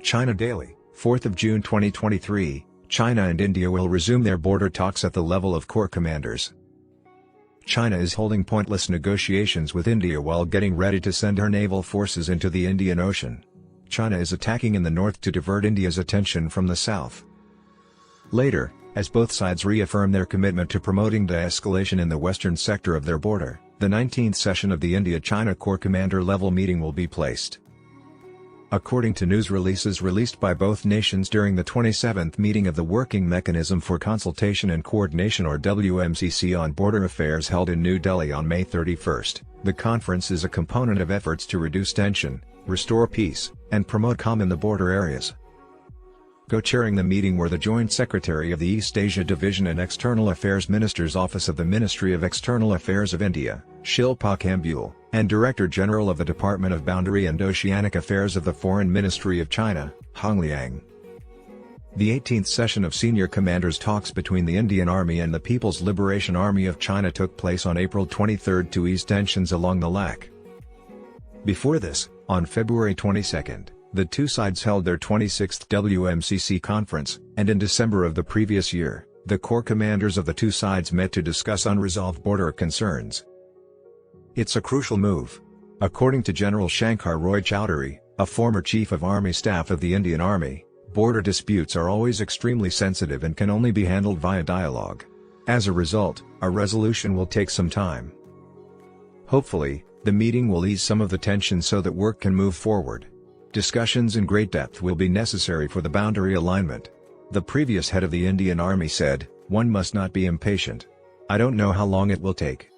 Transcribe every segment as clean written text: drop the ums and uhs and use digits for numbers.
China Daily, 4th of June 2023, China and India will resume their border talks at the level of corps commanders. China is holding pointless negotiations with India while getting ready to send her naval forces into the Indian Ocean. China is attacking in the north to divert India's attention from the south. Later, as both sides reaffirm their commitment to promoting de-escalation in the western sector of their border, the 19th session of the India-China Corps Commander-level meeting will be placed. According to news releases released by both nations during the 27th meeting of the Working Mechanism for Consultation and Coordination or WMCC on Border Affairs held in New Delhi on May 31, the conference is a component of efforts to reduce tension, restore peace, and promote calm in the border areas. Co-chairing the meeting were the Joint Secretary of the East Asia Division and External Affairs Minister's Office of the Ministry of External Affairs of India, Shilpa Kambule, and Director General of the Department of Boundary and Oceanic Affairs of the Foreign Ministry of China, Hong Liang. The 18th session of senior commanders talks between the Indian Army and the People's Liberation Army of China took place on April 23 to ease tensions along the LAC. Before this, on February 22, the two sides held their 26th WMCC conference, and in December of the previous year, the corps commanders of the two sides met to discuss unresolved border concerns. It's a crucial move. According to General Shankar Roy Chowdhury, a former Chief of Army Staff of the Indian Army, border disputes are always extremely sensitive and can only be handled via dialogue. As a result, a resolution will take some time. Hopefully, the meeting will ease some of the tension so that work can move forward. Discussions in great depth will be necessary for the boundary alignment. The previous head of the Indian Army said, "One must not be impatient. I don't know how long it will take."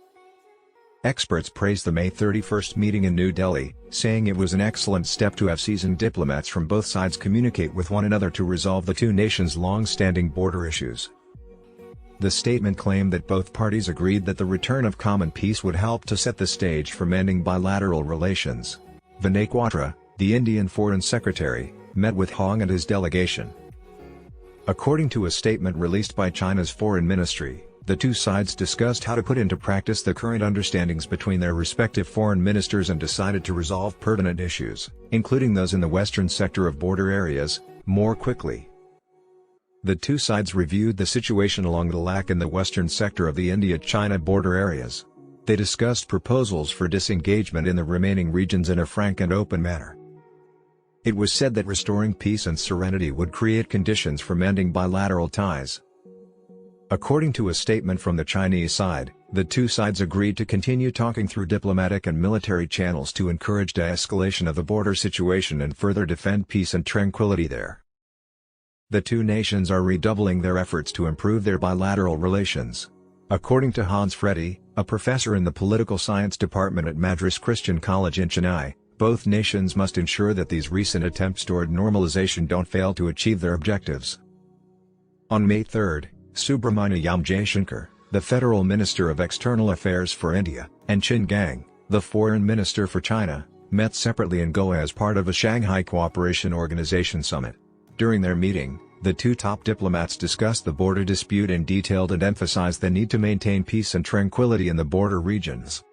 Experts praised the May 31 meeting in New Delhi, saying it was an excellent step to have seasoned diplomats from both sides communicate with one another to resolve the two nations' long-standing border issues. The statement claimed that both parties agreed that the return of calm and peace would help to set the stage for mending bilateral relations. Vinay Quatra, the Indian Foreign Secretary, met with Hong and his delegation. According to a statement released by China's Foreign Ministry, the two sides discussed how to put into practice the current understandings between their respective foreign ministers and decided to resolve pertinent issues, including those in the western sector of border areas, more quickly. The two sides reviewed the situation along the LAC in the western sector of the India-China border areas. They discussed proposals for disengagement in the remaining regions in a frank and open manner. It was said that restoring peace and serenity would create conditions for mending bilateral ties. According to a statement from the Chinese side, the two sides agreed to continue talking through diplomatic and military channels to encourage de-escalation of the border situation and further defend peace and tranquility there. The two nations are redoubling their efforts to improve their bilateral relations. According to Hans Freddy, a professor in the political science department at Madras Christian College in Chennai, both nations must ensure that these recent attempts toward normalization don't fail to achieve their objectives. On May 3, Subramaniam Jaishankar, the Federal Minister of External Affairs for India, and Qin Gang, the Foreign Minister for China, met separately in Goa as part of a Shanghai Cooperation Organization summit. During their meeting, the two top diplomats discussed the border dispute in detail and emphasized the need to maintain peace and tranquility in the border regions.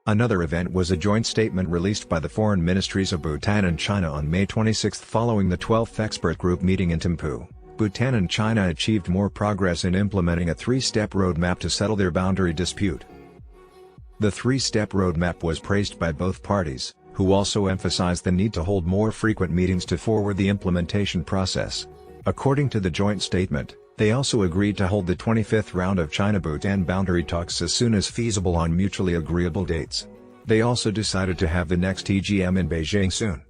Another event was a joint statement released by the foreign ministries of Bhutan and China on May 26 following the 12th expert group meeting in Thimphu. Bhutan and China achieved more progress in implementing a three-step roadmap to settle their boundary dispute. The three-step roadmap was praised by both parties, who also emphasized the need to hold more frequent meetings to forward the implementation process. According to the joint statement, they also agreed to hold the 25th round of China-Bhutan boundary talks as soon as feasible on mutually agreeable dates. They also decided to have the next EGM in Beijing soon.